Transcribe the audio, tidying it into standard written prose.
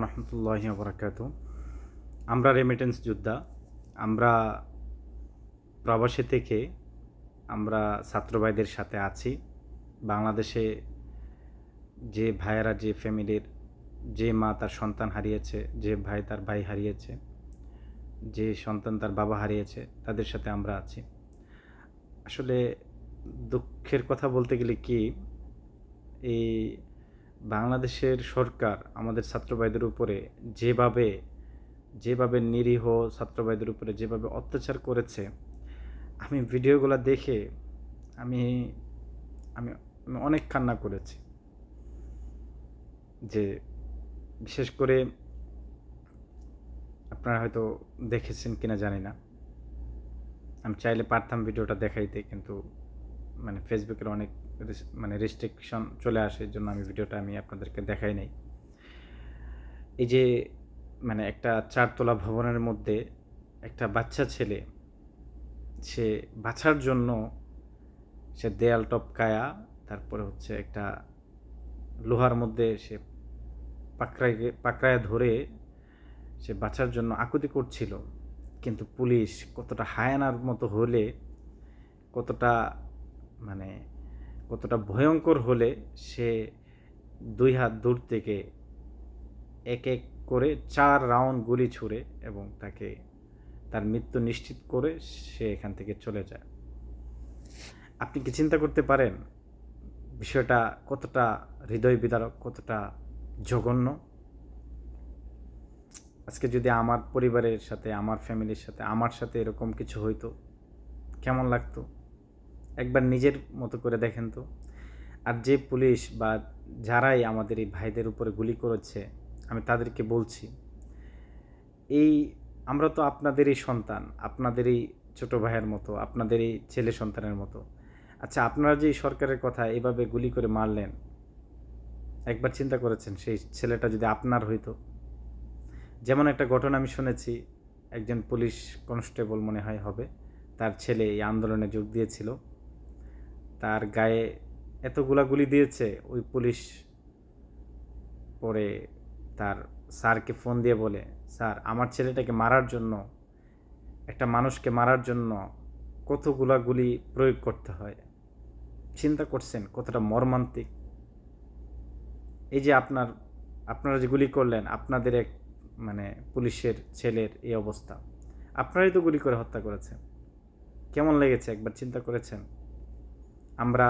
রহমতুল্লাহি ওয়া বারাকাতুহু। আমরা রেমিটেন্স যোদ্ধা। আমরা প্রবাসী থেকে আমরা ছাত্র ভাইদের সাথে আছি। বাংলাদেশে যে ভাইয়েরা, যে ফ্যামিলির, যে মা তার সন্তান হারিয়েছে, যে ভাই তার ভাই হারিয়েছে, যে সন্তান তার বাবা হারিয়েছে, তাদের সাথে আমরা আছি। আসলে দুঃখের কথা বলতে গেলে কি, এই বাংলাদেশের সরকার আমাদের ছাত্র ভাইদের উপরে যেভাবে নিরীহ ছাত্র ভাইদের উপরে যেভাবে অত্যাচার করেছে, আমি ভিডিওগুলো দেখে আমি আমি আমি অনেক কান্না করেছি। যে বিশেষ করে আপনারা হয়তো দেখেছেন কিনা জানি না। আমি চাইলে পারতাম ভিডিওটা দেখাইতে, কিন্তু ফেসবুকের অনেক রেস্ট্রিকশন চলে আসে, এর জন্য ভিডিওটা আপনাদেরকে দেখাই নাই। এই যে একটা 4 তলা ভবনের মধ্যে একটা বাচ্চা ছেলে, সে বাঁচার জন্য সে দেয়াল টপকায়া, তারপরে হচ্ছে একটা লোহার মধ্যে সে পাকড়ায় ধরে সে বাঁচার জন্য আকুতি করছিল। কিন্তু পুলিশ কতটা হায়ানার মতো হলে, কতটা মানে কতটা ভয়ঙ্কর হলে সে 2 হাত দূর থেকে এক এক করে 4 রাউন্ড গুলি ছুড়ে এবং তাকে তার মৃত্যু নিশ্চিত করে সে এখান থেকে চলে যায়। আপনি কি চিন্তা করতে পারেন বিষয়টা কতটা হৃদয় বিদারক, কতটা জঘন্য? আজকে যদি আমার পরিবারের সাথে, আমার ফ্যামিলির সাথে, আমার সাথে এরকম কিছু হইতো, কেমন লাগতো? একবার নিজের মতো করে দেখেন তো। আর যে পুলিশ বা যারাই আমাদের এই ভাইদের উপরে গুলি করেছে, আমি তাদেরকে বলছি, এই আমরা তো আপনাদেরই সন্তান, আপনাদেরই ছোট ভাইয়ের মতো, আপনাদেরই ছেলে সন্তানের মতো। আচ্ছা, আপনারা যে সরকারের কথা এভাবে গুলি করে মারলেন, একবার চিন্তা করেছেন সেই ছেলেটা যদি আপনার হইতো? যেমন একটা ঘটনা আমি শুনেছি, একজন পুলিশ কনস্টেবল মনে হয় হবে, তার ছেলে এই আন্দোলনে যোগ দিয়েছিল। তার গায়ে এতগুলা গুলি দিয়েছে, ওই পুলিশ পরে তার স্যারকে ফোন দিয়ে বলে, স্যার, আমার ছেলেটাকে মারার জন্য, একটা মানুষকে মারার জন্য কতগুলা গুলি প্রয়োগ করতে হয়। চিন্তা করছেন কতটা মর্মান্তিক? এই যে আপনারা যে গুলি করলেন, আপনাদের এক পুলিশের ছেলের এই অবস্থা, আপনারাই তো গুলি করে হত্যা করেছেন। কেমন লেগেছে একবার চিন্তা করেছেন? আমরা